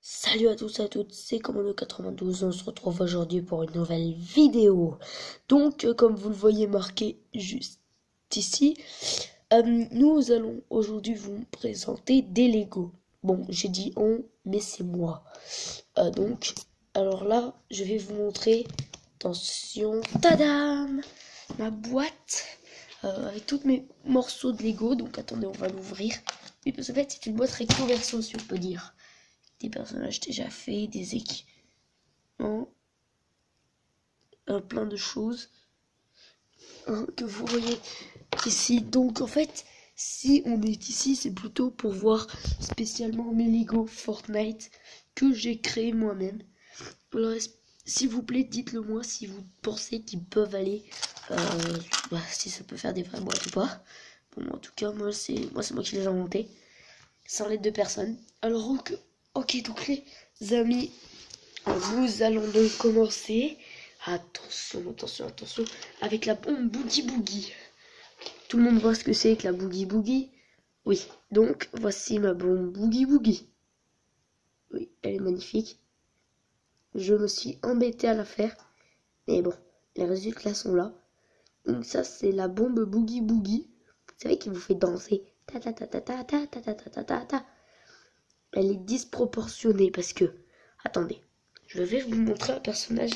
Salut à tous et à toutes, c'est Commando92, on se retrouve aujourd'hui pour une nouvelle vidéo. Donc, comme vous le voyez marqué juste ici, nous allons aujourd'hui vous présenter des Lego. Bon, j'ai dit on, mais c'est moi. Alors là, je vais vous montrer, attention, tadam, ma boîte avec tous mes morceaux de Lego. Donc attendez, on va l'ouvrir. Oui, parce qu'en fait, c'est une boîte recto verso, si on peut dire. Des personnages déjà faits, des équipements, plein de choses que vous voyez ici. Donc en fait, si on est ici, c'est plutôt pour voir spécialement mes Lego Fortnite que j'ai créé moi-même. Alors s'il vous plaît, dites-le moi si vous pensez qu'ils peuvent aller, si ça peut faire des vraies boîtes ou pas. Bon, en tout cas, moi c'est moi qui les ai inventés, sans l'aide de personne. Alors ok, donc les amis, nous allons donc commencer. Attention, avec la bombe Boogie Boogie. Tout le monde voit ce que c'est que la Boogie Boogie. Oui, donc voici ma bombe Boogie Boogie. Oui, elle est magnifique. Je me suis embêté à la faire, mais bon, les résultats sont là. Donc ça, c'est la bombe Boogie Boogie. Vous savez qui vous fait danser. Ta ta ta ta ta ta ta ta ta ta ta. Elle est disproportionnée parce que, attendez, je vais vous montrer un personnage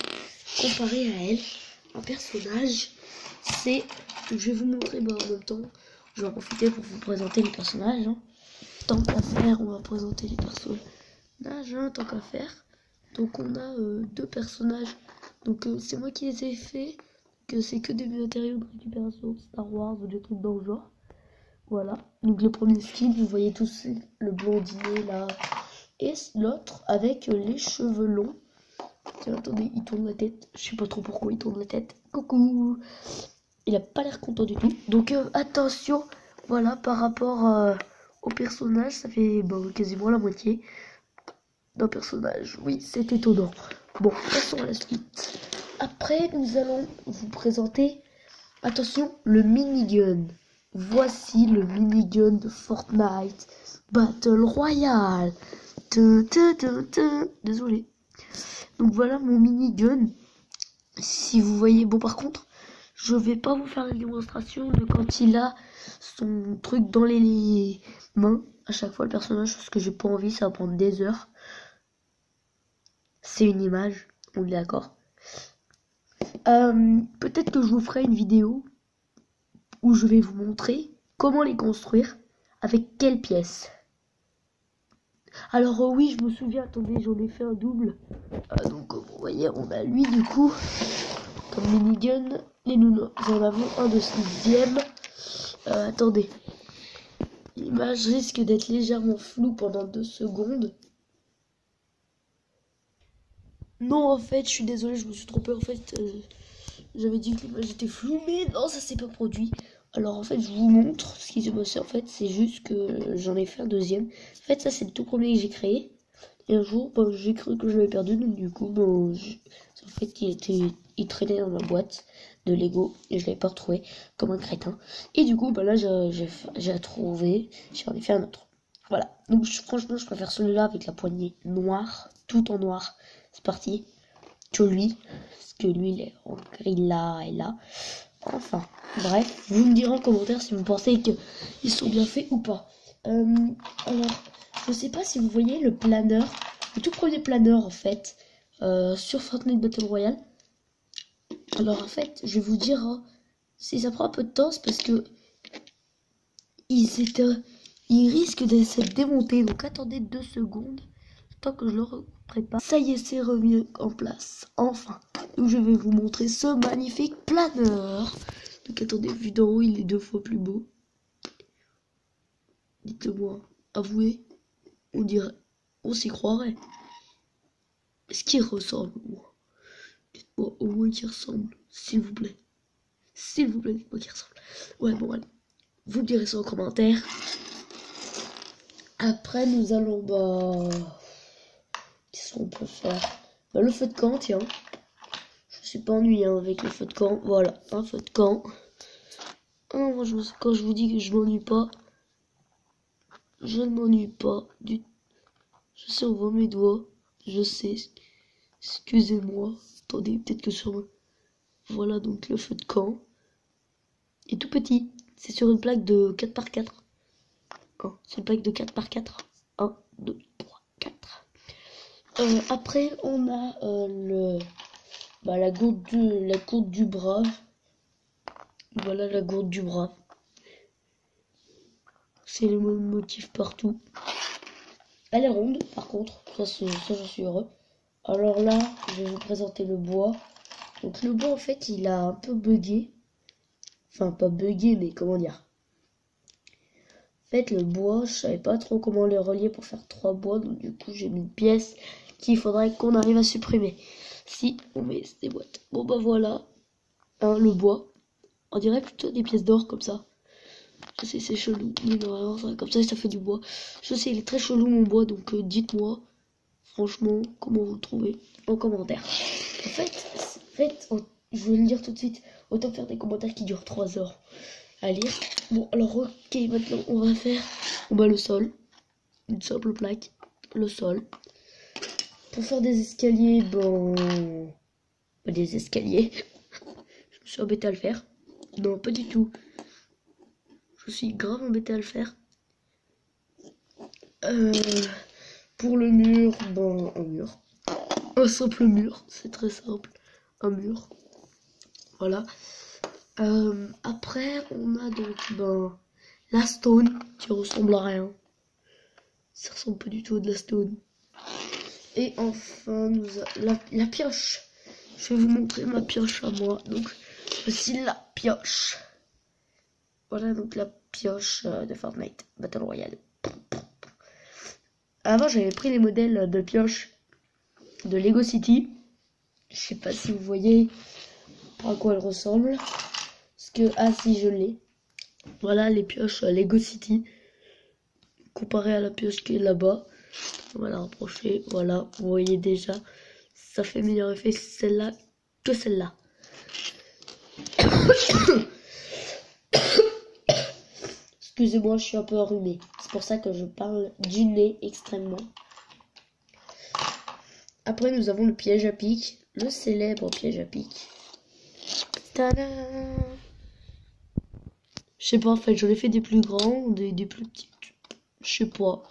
comparé à elle. Un personnage, c'est, je vais vous montrer, en même temps, je vais en profiter pour vous présenter les personnages. Tant qu'à faire, on va présenter les personnages, tant qu'à faire. Donc on a deux personnages. Donc c'est moi qui les ai faits. Que c'est que des matériaux de récupération Star Wars ou des trucs dans le genre. Voilà. Donc le premier skin, vous voyez tous le blondinet là. Et l'autre avec les cheveux longs. Tiens, attendez, il tourne la tête. Je sais pas trop pourquoi il tourne la tête. Coucou. Il a pas l'air content du tout. Donc attention. Voilà, par rapport au personnage, ça fait quasiment la moitié d'un personnage. Oui, c'est étonnant. Bon, passons à la suite. Après, nous allons vous présenter, attention, le minigun. Voici le minigun de Fortnite Battle Royale. Désolé. Donc voilà mon minigun. Si vous voyez, bon par contre, je vais pas vous faire une démonstration de quand il a son truc dans les mains. À chaque fois le personnage, parce que j'ai pas envie, ça va prendre des heures. C'est une image, on est d'accord. Peut-être que je vous ferai une vidéo où je vais vous montrer comment les construire, avec quelles pièces. Alors oui, je me souviens, attendez, j'en ai fait un double. Donc vous voyez, on a lui du coup, comme minigun, et nous en avons un de 6ème. Attendez, l'image risque d'être légèrement floue pendant 2 secondes. Non, en fait, je suis désolée, je me suis trompée. En fait, j'avais dit que l'image était floue, mais non, ça s'est pas produit. Alors, en fait, je vous montre ce qui s'est passé. En fait, c'est juste que j'en ai fait un deuxième. En fait, ça, c'est le tout premier que j'ai créé. Et un jour, j'ai cru que je l'avais perdu. Donc, du coup, en fait, il traînait dans ma boîte de Lego. Et je l'avais pas retrouvé comme un crétin. Et du coup, là, j'ai trouvé. J'en ai fait un autre. Voilà. Donc, franchement, je préfère celui-là avec la poignée noire, tout en noir. C'est parti. Que lui. Parce que lui, il est en gris là et là. Enfin, bref. Vous me direz en commentaire si vous pensez qu'ils sont bien faits ou pas. Alors, je sais pas si vous voyez le planeur. Le tout premier planeur, en fait. Sur Fortnite Battle Royale. Alors, en fait, je vais vous dire, si ça prend un peu de temps, c'est parce que il risque d'être démonté. Donc, attendez 2 secondes. Tant que je le prépare. Ça y est, c'est remis en place. Enfin. Donc je vais vous montrer ce magnifique planeur. Donc attendez, vu d'en haut, il est 2 fois plus beau. Dites-moi, avouez, on s'y croirait. Est-ce qu'il ressemble, moi? Dites-moi au moins qu'il ressemble, s'il vous plaît. S'il vous plaît, dites-moi qu'il ressemble. Ouais, bon, allez. Vous me direz ça en commentaire. Après, nous allons, qu'est-ce qu'on peut faire? Le feu de camp, tiens. Je suis pas ennuyé avec le feu de camp. Voilà, un feu de camp. Moi, quand je vous dis que je m'ennuie pas, je ne m'ennuie pas du tout. Je sais, on voit mes doigts. Je sais. Excusez-moi. Attendez, peut-être que sur... Voilà donc le feu de camp. Et tout petit. C'est sur une plaque de 4x4. C'est une plaque de 4x4. 1, 2, 3, 4. Après, on a la gourde du bras. Voilà la gourde du bras. C'est le même motif partout. Elle est ronde, par contre. Ça, j'en suis heureux. Alors là, je vais vous présenter le bois. Donc le bois, en fait, il a un peu bugué. Enfin, pas bugué, mais comment dire. En fait, le bois, je savais pas trop comment les relier pour faire 3 bois. Donc du coup, j'ai mis une pièce qu'il faudrait qu'on arrive à supprimer. Si on met ces boîtes. Bon bah voilà. Le bois. On dirait plutôt des pièces d'or comme ça. Je sais, c'est chelou. Mais non, comme ça fait du bois. Je sais, il est très chelou mon bois. Donc dites-moi, franchement, comment vous le trouvez en commentaire. En fait, je vais le dire tout de suite. Autant faire des commentaires qui durent 3 heures à lire. Bon, alors ok, maintenant on va faire le sol. Une simple plaque. Le sol. Pour faire des escaliers, des escaliers. Je me suis embêté à le faire. Non, pas du tout. Je suis grave embêté à le faire. Pour le mur, un mur. Un simple mur, c'est très simple. Un mur. Voilà. Après, on a donc la stone qui ressemble à rien. Ça ressemble pas du tout à de la stone. Et enfin, la pioche. Je vais vous montrer ma pioche à moi. Donc, voici la pioche. Voilà donc la pioche de Fortnite Battle Royale. Avant, j'avais pris les modèles de pioche de Lego City. Je sais pas si vous voyez à quoi elles ressemblent. Parce que, si, je l'ai. Voilà les pioches Lego City. Comparé à la pioche qui est là-bas. On va la rapprocher. Voilà, vous voyez déjà. Ça fait meilleur effet celle-là que celle-là. Excusez-moi, je suis un peu enrhumé. C'est pour ça que je parle du nez extrêmement. Après, nous avons le piège à pic. Le célèbre piège à pic. Tada! Je sais pas, en fait, j'en ai fait des plus grands, des plus petits. Je sais pas.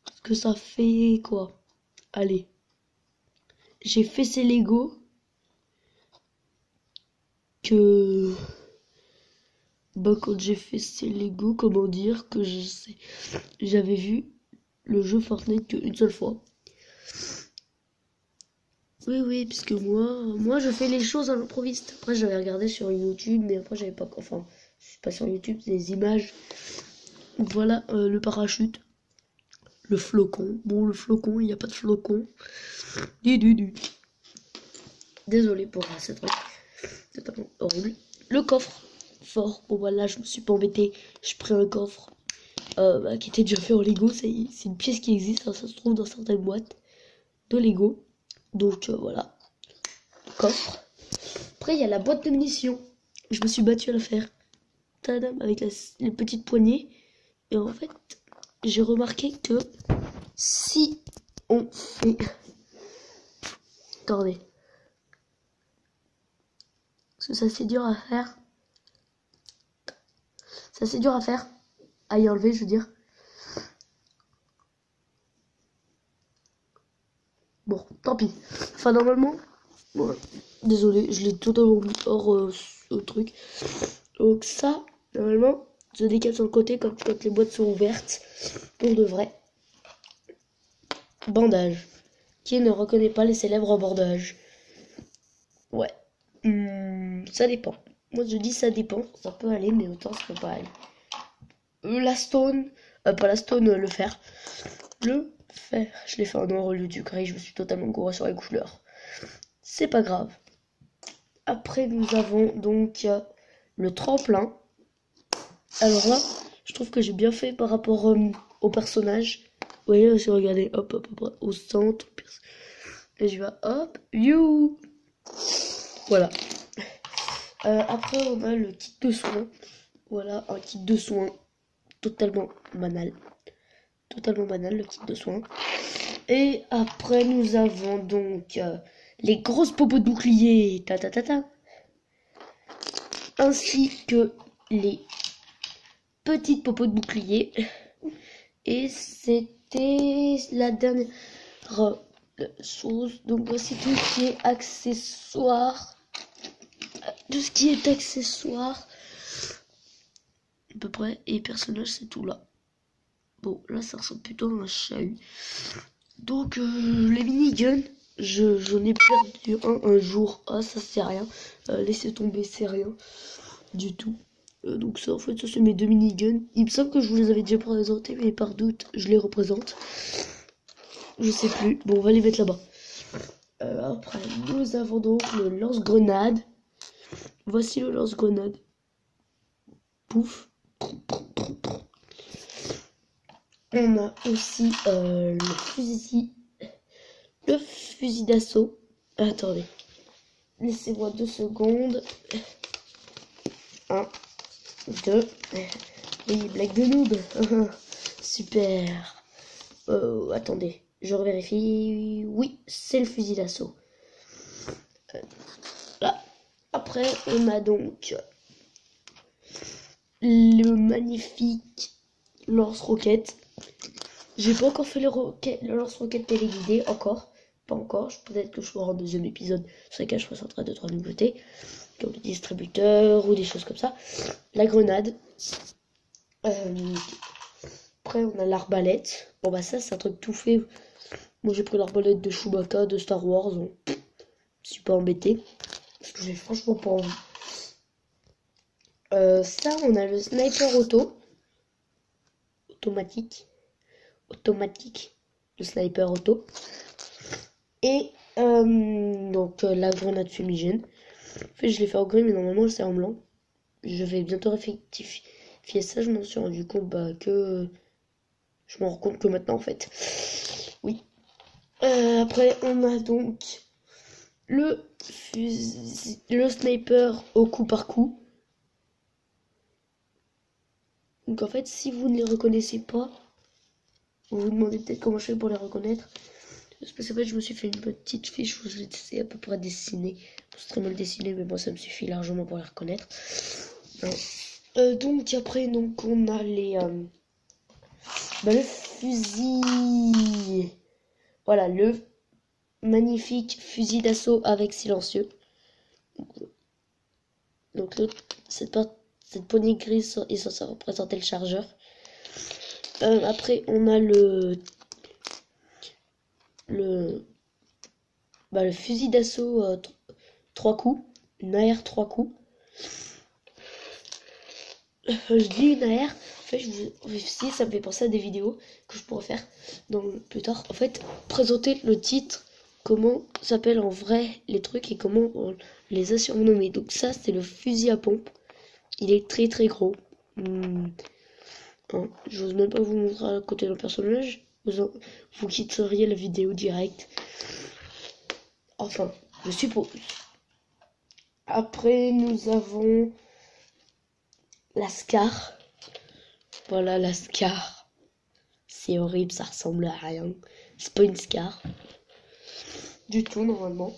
Parce que ça fait quoi? Allez. J'ai fait ces Lego que... quand j'ai fait ces Lego, comment dire, que j'avais vu le jeu Fortnite qu'une seule fois. Oui, puisque moi je fais les choses à l'improviste. Après j'avais regardé sur YouTube, mais après j'avais pas... Enfin, je suis pas sur YouTube, c'est des images. Voilà le parachute. Le flocon. Bon, le flocon, il n'y a pas de flocon. Désolé pour ce truc. Totalement horrible. Le coffre. Fort. Bon, voilà, je me suis pas embêté. J'ai pris un coffre qui était déjà fait en Lego. C'est une pièce qui existe. Hein, ça se trouve dans certaines boîtes de Lego. Donc, voilà. Coffre. Après, il y a la boîte de munitions. Je me suis battu à la faire. Tadam, avec les petites poignées. Et en fait, j'ai remarqué que si on fait... Attendez. Parce que ça c'est dur à faire. Ça c'est dur à faire. À y enlever, je veux dire. Bon, tant pis. Enfin, normalement... Ouais. Désolé, je l'ai totalement mis hors au truc. Donc ça, normalement, je décale sur le côté quand les boîtes sont ouvertes. Pour de vrai. Bandage. Qui ne reconnaît pas les célèbres bandages? Ouais. Ça dépend. Moi je dis ça dépend. Ça peut aller, mais autant ça peut pas aller. La stone. Pas la stone, le fer. Le fer. Je l'ai fait en noir au lieu du gris. Je me suis totalement gouré sur les couleurs. C'est pas grave. Après nous avons donc le tremplin. Alors là, je trouve que j'ai bien fait par rapport au personnage. Vous voyez, si vous regardez, hop, au centre. Et je vais, hop, you. Voilà. Après, on a le kit de soins. Voilà, un kit de soins totalement banal. totalement banal, le kit de soins. Et après, nous avons donc les grosses popos de bouclier, ta ta ta ta, ainsi que les petites popos de bouclier. Et c'était la dernière chose. Donc voici tout ce qui est accessoire. Tout ce qui est accessoire. À peu près. Et personnage, c'est tout là. Bon, là, ça ressemble plutôt à un chahut. Donc, les miniguns, j'en ai perdu un jour. Ah, ça, c'est rien. Laissez tomber, c'est rien. Du tout. Donc ça, en fait, ça, c'est mes 2 miniguns. Il me semble que je vous les avais déjà présentés, mais par doute, je les représente. Je sais plus. Bon, on va les mettre là-bas. Après, nous avons donc le lance-grenade. Voici le lance-grenade. Pouf. On a aussi le fusil d'assaut. Attendez. Laissez-moi 2 secondes. 1, 2. Oui, blague de noob. Super. Attendez. Je revérifie. Oui, c'est le fusil d'assaut. Là. Après, on a donc le magnifique lance-roquette. J'ai pas encore fait le lance-roquette téléguidé, encore. Pas encore. Peut-être que je ferai un deuxième épisode sur lequel je présenterai 2-3 nouveautés, comme le distributeur ou des choses comme ça. La grenade. Après, on a l'arbalète. Bon, bah, ça, c'est un truc tout fait. Moi, j'ai pris l'arbalète de Chewbacca de Star Wars. Donc, je suis pas embêté. Parce que j'ai franchement pas envie. Ça, on a le sniper automatique, le sniper auto, et donc la grenade fumigène. En fait, je l'ai fait en gris, mais normalement c'est en blanc. Je vais bientôt rectifier ça. Je m'en suis rendu compte que je m'en rends compte que maintenant, en fait. Oui. Après, on a donc le sniper au coup par coup. Donc en fait, si vous ne les reconnaissez pas, vous vous demandez peut-être comment je fais pour les reconnaître. Parce que en fait, je me suis fait une petite fiche où je les sais à peu près dessiner. C'est très mal dessiné, mais bon, ça me suffit largement pour les reconnaître. Donc après, donc on a le fusil. Voilà, le magnifique fusil d'assaut avec silencieux. Donc cette poignée grise est censée représenter le chargeur. Après, on a le fusil d'assaut 3 coups, une AR 3 coups. Je dis une AR, en fait, si ça me fait penser à des vidéos que je pourrais faire plus tard. En fait, présenter le titre, comment s'appellent en vrai les trucs et comment on les a surnommés. Donc ça, c'est le fusil à pompe. Il est très très gros. J'ose même pas vous montrer à côté d'un personnage. Vous quitteriez la vidéo direct. Enfin, je suppose. Après, nous avons la Scar. Voilà, la Scar. C'est horrible, ça ressemble à rien. C'est pas une Scar. Du tout, normalement.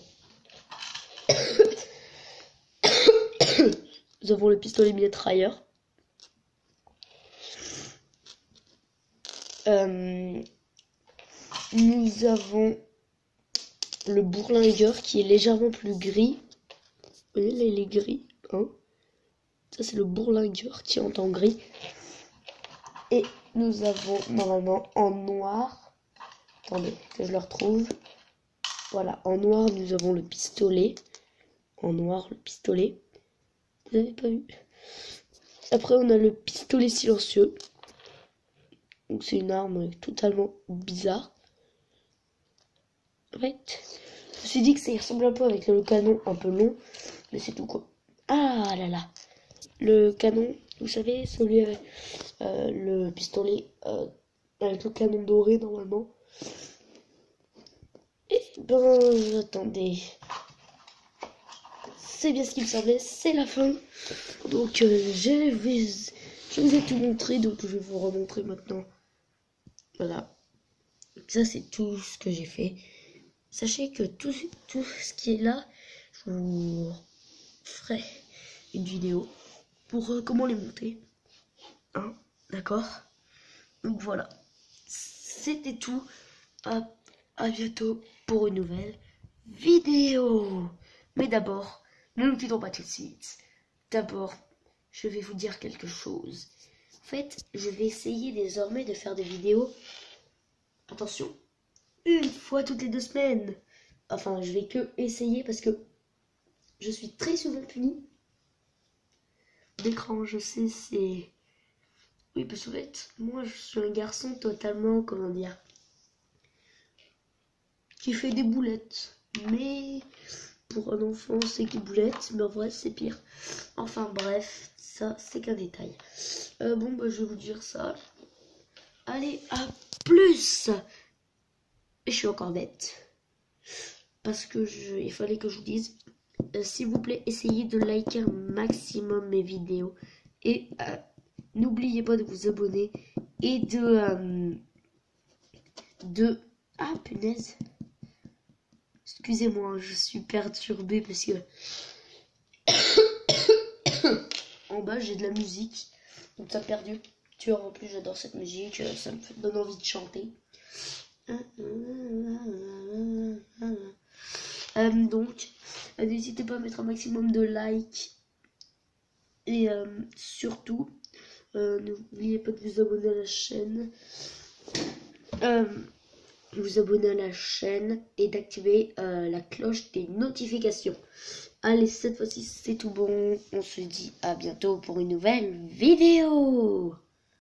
Nous avons le pistolet mitrailleur. Nous avons le bourlingueur qui est légèrement plus gris. Vous voyez là, il est gris, hein. Ça, c'est le bourlingueur qui est en gris. Et nous avons normalement en noir. Attendez, que je le retrouve. Voilà, en noir, nous avons le pistolet. En noir, le pistolet. Vous n'avez pas vu? Après, on a le pistolet silencieux. Donc, c'est une arme totalement bizarre. En fait, je me suis dit que ça y ressemble un peu avec le canon un peu long. Mais c'est tout, quoi. Ah là là. Le canon, vous savez, celui avec le pistolet avec le canon doré normalement. Et ben, attendez. C'est bien ce qu'il me semblait, c'est la fin. Donc je vous ai tout montré, donc je vais vous remontrer maintenant Voilà. Ça, c'est tout ce que j'ai fait. Sachez que tout ce qui est là, je vous ferai une vidéo pour comment les monter. Hein, d'accord? Donc voilà. C'était tout. À bientôt pour une nouvelle vidéo. Mais d'abord, ne nous quittons pas tout de suite. D'abord, je vais vous dire quelque chose. En fait, je vais essayer désormais de faire des vidéos. Attention, une fois toutes les 2 semaines. Enfin, je vais que essayer parce que je suis très souvent puni d'écran. Je sais, c'est... Oui, parce qu'en fait, moi, je suis un garçon totalement, comment dire, qui fait des boulettes. Mais pour un enfant, c'est des boulettes, mais en vrai, c'est pire. Enfin, bref, ça, c'est qu'un détail. Bon, bah, je vais vous dire ça. Allez, à plus! Et je suis encore bête. Parce que il fallait que je vous dise, s'il vous plaît, essayez de liker un maximum mes vidéos. Et n'oubliez pas de vous abonner et Ah, punaise. Excusez-moi, je suis perturbée parce que en bas j'ai de la musique. Donc ça perdu. Tu vois, en plus j'adore cette musique, ça me donne envie de chanter. Donc n'hésitez pas à mettre un maximum de likes. Et surtout, n'oubliez pas de vous abonner à la chaîne. Vous abonner à la chaîne et d'activer la cloche des notifications. Allez, cette fois-ci c'est tout bon. On se dit à bientôt pour une nouvelle vidéo.